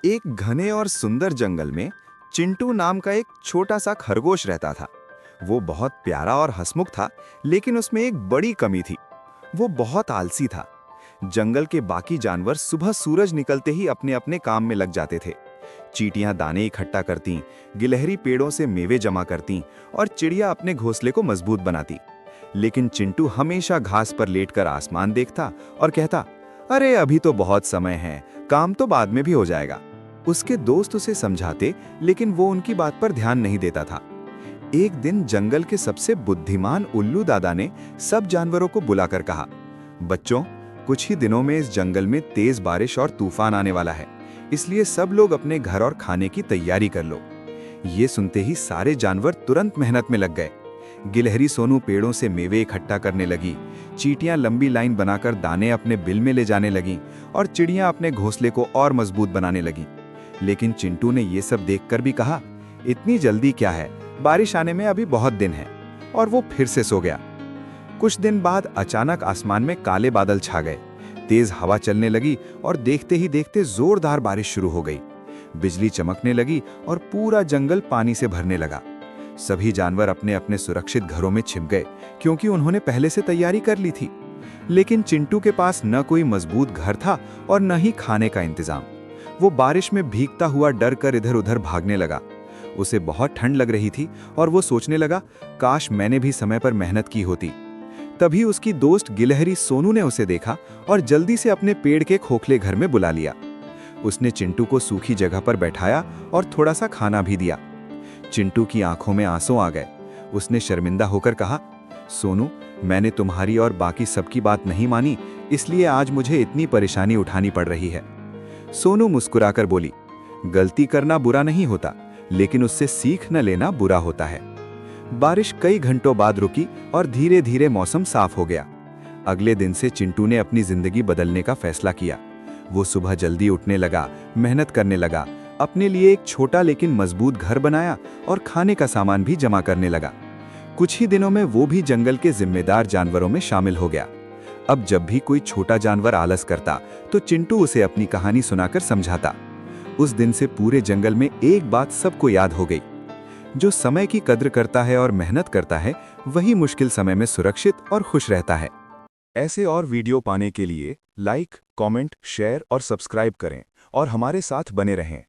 एक घने और सुंदर जंगल में चिंटू नाम का एक छोटा सा खरगोश रहता था। वो बहुत प्यारा और हंसमुख था, लेकिन उसमें एक बड़ी कमी थी। वो बहुत आलसी था। जंगल के बाकी जानवर सुबह सूरज निकलते ही अपने अपने काम में लग जाते थे। चींटियां दाने इकट्ठा करती, गिलहरी पेड़ों से मेवे जमा करती और चिड़िया अपने घोंसले को मजबूत बनाती। लेकिन चिंटू हमेशा घास पर लेटकर आसमान देखता और कहता, अरे अभी तो बहुत समय है, काम तो बाद में भी हो जाएगा। उसके दोस्त उसे समझाते, लेकिन वो उनकी बात पर ध्यान नहीं देता था। एक दिन जंगल के सबसे बुद्धिमान उल्लू दादा ने सब जानवरों को बुलाकर कहा, बच्चों, कुछ ही दिनों में इस जंगल में तेज बारिश और तूफान आने वाला है, इसलिए सब लोग अपने घर और खाने की तैयारी कर लो। ये सुनते ही सारे जानवर तुरंत मेहनत में लग गए। गिलहरी सोनू पेड़ों से मेवे इकट्ठा करने लगी, चींटियां लंबी लाइन बनाकर दाने अपने बिल में ले जाने लगीं और चिड़ियां अपने घोंसले को और मजबूत बनाने लगीं। लेकिन चिंटू ने ये सब देखकर भी कहा, इतनी जल्दी क्या है, बारिश आने में अभी बहुत दिन है, और वो फिर से सो गया। कुछ दिन बाद अचानक आसमान में काले बादल छा गए, तेज हवा चलने लगी और देखते ही देखते जोरदार बारिश शुरू हो गई। बिजली चमकने लगी और पूरा जंगल पानी से भरने लगा। सभी जानवर अपने अपने सुरक्षित घरों में छिप गए, क्योंकि उन्होंने पहले से तैयारी कर ली थी। लेकिन चिंटू के पास न कोई मजबूत घर था और न ही खाने का इंतजाम। वो बारिश में भीगता हुआ डर कर इधर उधर भागने लगा। उसे बहुत ठंड लग रही थी और वो सोचने लगा, काश मैंने भी समय पर मेहनत की होती। तभी उसकी दोस्त गिलहरी सोनू ने उसे देखा और जल्दी से अपने पेड़ के खोखले घर में बुला लिया। उसने चिंटू को सूखी जगह पर बैठाया और थोड़ा सा खाना भी दिया। चिंटू की आंखों में आंसू आ गए। उसने शर्मिंदा होकर कहा, सोनू, मैंने तुम्हारी और बाकी सबकी बात नहीं मानी, इसलिए आज मुझे इतनी परेशानी उठानी पड़ रही है। सोनू मुस्कुराकर बोली, गलती करना बुरा नहीं होता, लेकिन उससे सीख न लेना बुरा होता है। बारिश कई घंटों बाद रुकी और धीरे धीरे मौसम साफ हो गया। अगले दिन से चिंटू ने अपनी जिंदगी बदलने का फैसला किया। वो सुबह जल्दी उठने लगा, मेहनत करने लगा, अपने लिए एक छोटा लेकिन मजबूत घर बनाया और खाने का सामान भी जमा करने लगा। कुछ ही दिनों में वो भी जंगल के जिम्मेदार जानवरों में शामिल हो गया। अब जब भी कोई छोटा जानवर आलस करता, तो चिंटू उसे अपनी कहानी सुनाकर समझाता। उस दिन से पूरे जंगल में एक बात सबको याद हो गई, जो समय की कद्र करता है और मेहनत करता है, वही मुश्किल समय में सुरक्षित और खुश रहता है। ऐसे और वीडियो पाने के लिए लाइक, कमेंट, शेयर और सब्सक्राइब करें और हमारे साथ बने रहें।